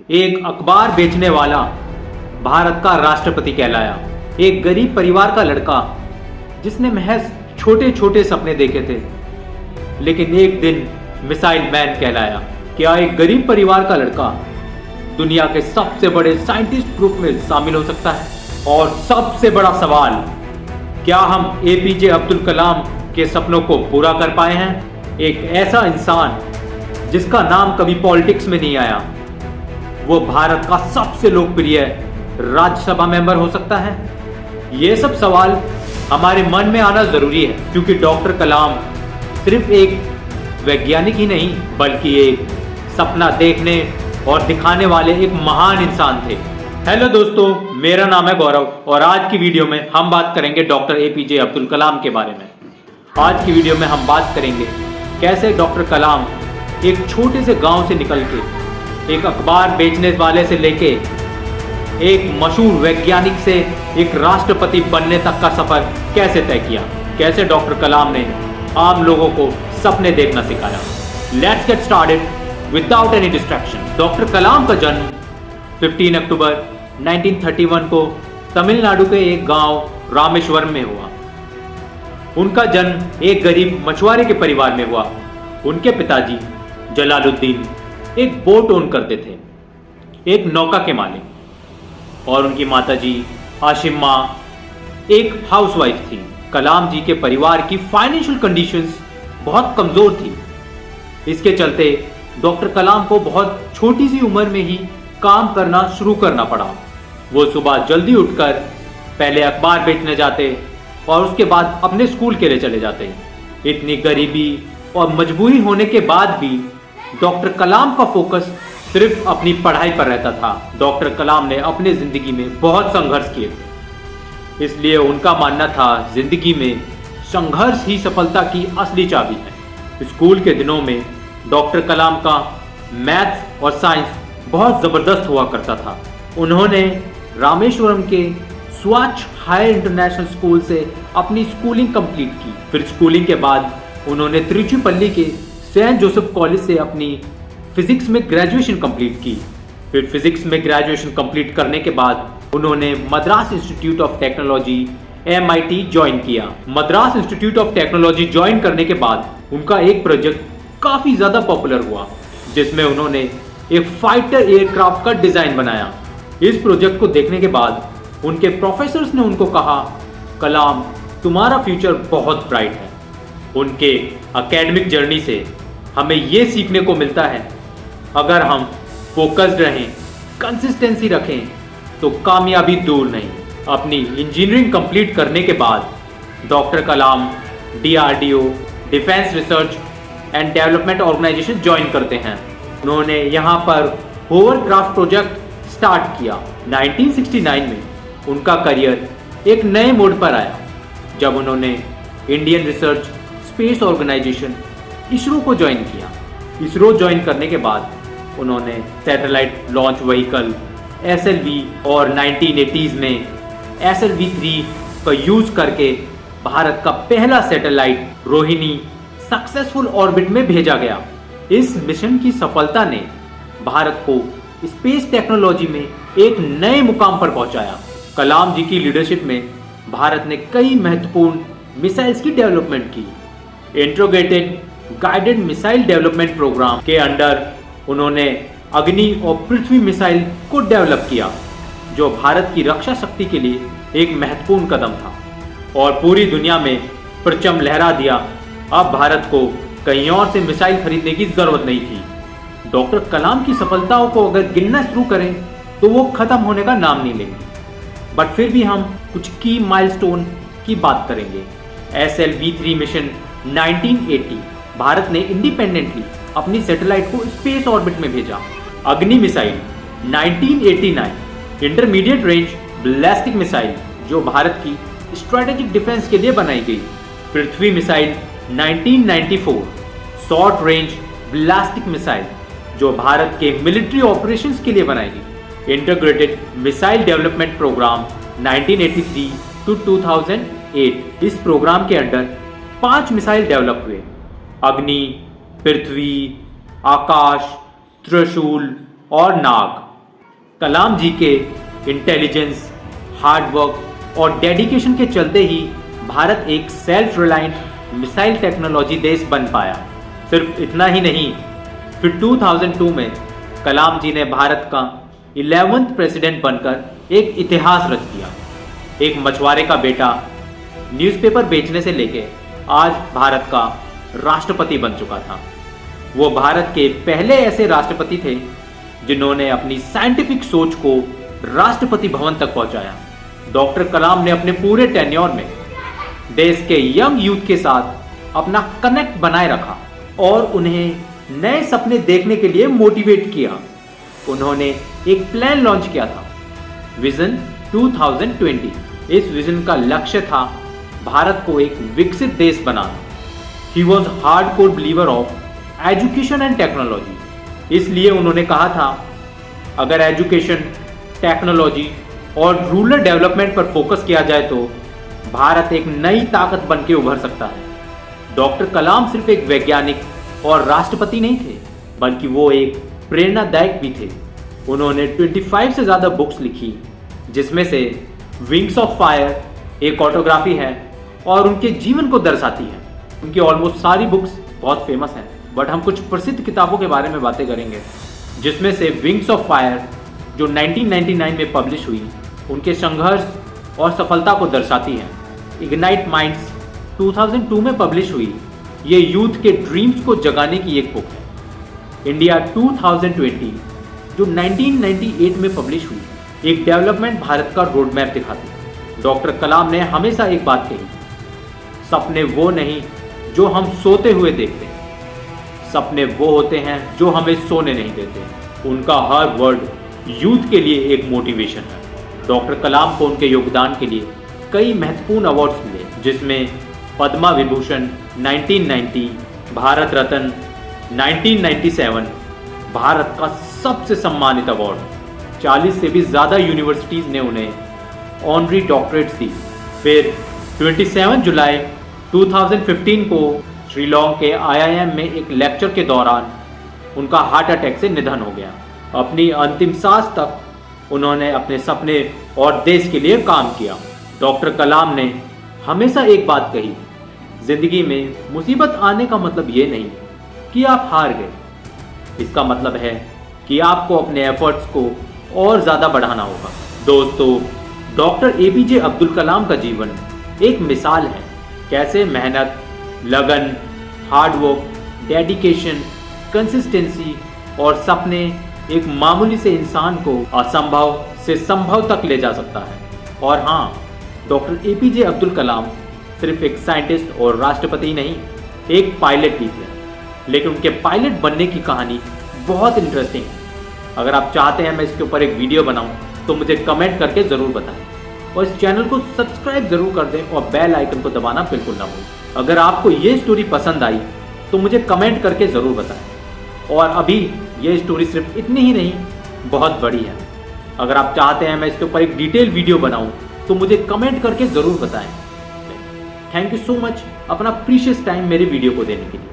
एक अखबार बेचने वाला भारत का राष्ट्रपति कहलाया। एक गरीब परिवार का लड़का जिसने महज छोटे छोटे सपने देखे थे, लेकिन एक दिन मिसाइल मैन कहलाया। क्या एक गरीब परिवार का लड़का दुनिया के सबसे बड़े साइंटिस्ट ग्रुप में शामिल हो सकता है? और सबसे बड़ा सवाल, क्या हम एपीजे अब्दुल कलाम के सपनों को पूरा कर पाए हैं? एक ऐसा इंसान जिसका नाम कभी पॉलिटिक्स में नहीं आया, वो भारत का सबसे लोकप्रिय राज्यसभा मेंबर हो सकता है? ये सब सवाल हमारे मन में आना जरूरी है, क्योंकि डॉक्टर कलाम सिर्फ एक वैज्ञानिक ही नहीं, बल्कि एक सपना देखने और दिखाने वाले एक महान इंसान थे। हेलो दोस्तों, मेरा नाम है गौरव और आज की वीडियो में हम बात करेंगे डॉक्टर एपीजे अब्दुल कलाम के बारे में। आज की वीडियो में हम बात करेंगे कैसे डॉक्टर कलाम एक छोटे से गांव से निकल के एक अखबार बेचने वाले से लेके एक मशहूर वैज्ञानिक से एक राष्ट्रपति बनने तक का सफर कैसे तय किया, कैसे डॉक्टर कलाम ने आम लोगों को सपने देखना सिखाया। Let's get started without any distraction. Doctor Kalam का जन्म 15 अक्टूबर 1931 को तमिलनाडु के एक गांव रामेश्वरम में हुआ। उनका जन्म एक गरीब मछुआरे के परिवार में हुआ। उनके पिताजी जलालुद्दीन एक बोट ओन करते थे, एक नौका के मालिक, और उनकी माताजी आशिमा एक हाउसवाइफ थी। कलाम जी के परिवार की फाइनेंशियल कंडीशंस बहुत कमजोर थी। इसके चलते डॉक्टर कलाम को बहुत छोटी सी उम्र में ही काम करना शुरू करना पड़ा। वो सुबह जल्दी उठकर पहले अखबार बेचने जाते और उसके बाद अपने स्कूल के लिए चले जाते। इतनी गरीबी और मजबूरी होने के बाद भी डॉक्टर कलाम का फोकस सिर्फ अपनी पढ़ाई पर रहता था। डॉक्टर कलाम ने अपने जिंदगी में बहुत संघर्ष किए थे, इसलिए उनका मानना था जिंदगी में संघर्ष ही सफलता की असली चाबी है। स्कूल के दिनों में डॉक्टर कलाम का मैथ्स और साइंस बहुत जबरदस्त हुआ करता था। उन्होंने रामेश्वरम के स्वच्छ हायर इंटरनेशनल स्कूल से अपनी स्कूलिंग कंप्लीट की। फिर स्कूलिंग के बाद उन्होंने तिरुचिपल्ली के सेंट जोसेफ कॉलेज से अपनी फिजिक्स में ग्रेजुएशन कंप्लीट की। फिर फिजिक्स में ग्रेजुएशन कंप्लीट करने के बाद उन्होंने Madras institute of technology MIT join किया। Madras institute of technology join करने के बाद उनका एक प्रोजेक्ट काफ़ी ज़्यादा पॉपुलर हुआ, जिसमें उन्होंने एक फाइटर एयरक्राफ्ट का डिज़ाइन बनाया। इस प्रोजेक्ट को देखने के बाद उनके प्रोफेसर्स ने उनको कहा, कलाम तुम्हारा फ्यूचर बहुत ब्राइट है। उनके एकेडमिक जर्नी से हमें ये सीखने को मिलता है, अगर हम फोकस्ड रहें, कंसिस्टेंसी रखें, तो कामयाबी दूर नहीं। अपनी इंजीनियरिंग कंप्लीट करने के बाद doctor Kalam DRDO defence research and development organisation join करते हैं। उन्होंने यहाँ पर होवरक्राफ्ट प्रोजेक्ट स्टार्ट किया। 1969 में उनका करियर एक नए मोड़ पर आया, जब उन्होंने Indian research space organisation ISRO को ज्वाइन किया। इसरो ज्वाइन करने के बाद उन्होंने सैटेलाइट लॉन्च व्हीकल SLV और 1980s में SLV-3 का यूज करके भारत का पहला सैटेलाइट रोहिणी सक्सेसफुल ऑर्बिट में भेजा गया। इस मिशन की सफलता ने भारत को स्पेस टेक्नोलॉजी में एक नए मुकाम पर पहुंचाया। कलाम जी की लीडरशिप में भारत ने कई महत्वपूर्ण मिसाइल्स की डेवलपमेंट की। Integrated guided missile development programme के अंडर उन्होंने अग्नि और पृथ्वी मिसाइल को डेवलप किया, जो भारत की रक्षा शक्ति के लिए एक महत्वपूर्ण कदम था और पूरी दुनिया में परचम लहरा दिया। अब भारत को कहीं और से मिसाइल खरीदने की जरूरत नहीं थी। डॉक्टर कलाम की सफलताओं को अगर गिनना शुरू करें तो वो खत्म होने का नाम नहीं लेंगे, बट फिर भी हम कुछ की माइलस्टोन की बात करेंगे। SLV-3 मिशन 1980 भारत ने इंडिपेंडेंटली अपनी सैटेलाइट को स्पेस ऑर्बिट में भेजा। Agni missile 1989 intermediate range ballistic missile, जो भारत की स्ट्रेटेजिक डिफेंस के लिए बनाई गई। Prithvi missile 1994 short range ballistic missile, जो भारत के मिलिट्री ऑपरेशंस के लिए बनाई गई। Integrated missile development programme 1983 to 2008, इस प्रोग्राम के अंडर 5 मिसाइल डेवलप हुए: अग्नि, पृथ्वी, आकाश, त्रिशूल और नाग। कलाम जी के इंटेलिजेंस, हार्ड वर्क और डेडिकेशन के चलते ही भारत एक सेल्फ रिलायंट मिसाइल टेक्नोलॉजी देश बन पाया। सिर्फ इतना ही नहीं, फिर 2002 में कलाम जी ने भारत का 11th प्रेसिडेंट बनकर एक इतिहास रच दिया। एक मछुआरे का बेटा न्यूज़पेपर बेचने से लेके आज भारत का राष्ट्रपति बन चुका था। वो भारत के पहले ऐसे राष्ट्रपति थे जिन्होंने अपनी साइंटिफिक सोच को राष्ट्रपति भवन तक पहुंचाया। डॉक्टर कलाम ने अपने पूरे टेन्योर में देश के यंग यूथ के साथ अपना कनेक्ट बनाए रखा और उन्हें नए सपने देखने के लिए मोटिवेट किया। उन्होंने एक प्लान लॉन्च किया था, विजन 2020। इस विजन का लक्ष्य था भारत को एक विकसित देश बनाना। He was hardcore believer of education and technology. इसलिए उन्होंने कहा था, अगर एजुकेशन, टेक्नोलॉजी और रूरल डेवलपमेंट पर फोकस किया जाए तो भारत एक नई ताकत बन के उभर सकता है। डॉक्टर कलाम सिर्फ एक वैज्ञानिक और राष्ट्रपति नहीं थे, बल्कि वो एक प्रेरणादायक भी थे। उन्होंने 25 से ज़्यादा बुक्स लिखी, जिसमें से विंग्स ऑफ फायर एक ऑटोग्राफी है और उनके जीवन को दर्शाती है। उनकी ऑलमोस्ट सारी बुक्स बहुत फेमस हैं, बट हम कुछ प्रसिद्ध किताबों के बारे में बातें करेंगे, जिसमें से विंग्स ऑफ फायर जो 1999 में पब्लिश हुई, उनके संघर्ष और सफलता को दर्शाती है। इग्नाइट माइंड्स 2002 में पब्लिश हुई, ये यूथ के ड्रीम्स को जगाने की एक बुक है। इंडिया 2020 जो 1998 में पब्लिश हुई, एक डेवलपमेंट भारत का रोड मैप दिखाती है। डॉक्टर कलाम ने हमेशा एक बात कही, सपने वो नहीं जो हम सोते हुए देखते हैं, सपने वो होते हैं जो हमें सोने नहीं देते। उनका हर वर्ड यूथ के लिए एक मोटिवेशन है। डॉक्टर कलाम को उनके योगदान के लिए कई महत्वपूर्ण अवार्ड्स मिले, जिसमें पद्मा विभूषण 1990, भारत रत्न 1997, भारत का सबसे सम्मानित अवार्ड। 40 से भी ज़्यादा यूनिवर्सिटीज़ ने उन्हें ऑनरी डॉक्टरेट्स दी। फिर 27 जुलाई 2015 को शिलोंग के IIM में एक लेक्चर के दौरान उनका हार्ट अटैक से निधन हो गया। अपनी अंतिम सांस तक उन्होंने अपने सपने और देश के लिए काम किया। डॉक्टर कलाम ने हमेशा एक बात कही, जिंदगी में मुसीबत आने का मतलब ये नहीं कि आप हार गए, इसका मतलब है कि आपको अपने एफर्ट्स को और ज़्यादा बढ़ाना होगा। दोस्तों, डॉक्टर APJ अब्दुल कलाम का जीवन एक मिसाल है, कैसे मेहनत, लगन, हार्डवर्क, डेडिकेशन, कंसिस्टेंसी और सपने एक मामूली से इंसान को असंभव से संभव तक ले जा सकता है। और हाँ, डॉक्टर APJ अब्दुल कलाम सिर्फ एक साइंटिस्ट और राष्ट्रपति नहीं, एक पायलट भी थे। लेकिन उनके पायलट बनने की कहानी बहुत इंटरेस्टिंग है। अगर आप चाहते हैं मैं इसके ऊपर एक वीडियो बनाऊं तो मुझे कमेंट करके ज़रूर बताएं और इस चैनल को सब्सक्राइब ज़रूर कर दें और बेल आइकन को दबाना बिल्कुल ना भूलें। अगर आपको ये स्टोरी पसंद आई तो मुझे कमेंट करके ज़रूर बताएं। और अभी ये स्टोरी सिर्फ इतनी ही नहीं, बहुत बड़ी है। अगर आप चाहते हैं मैं इसके ऊपर एक डिटेल वीडियो बनाऊं तो मुझे कमेंट करके ज़रूर बताएं। थैंक यू सो मच अपना प्रीशियस टाइम मेरे वीडियो को देने के लिए।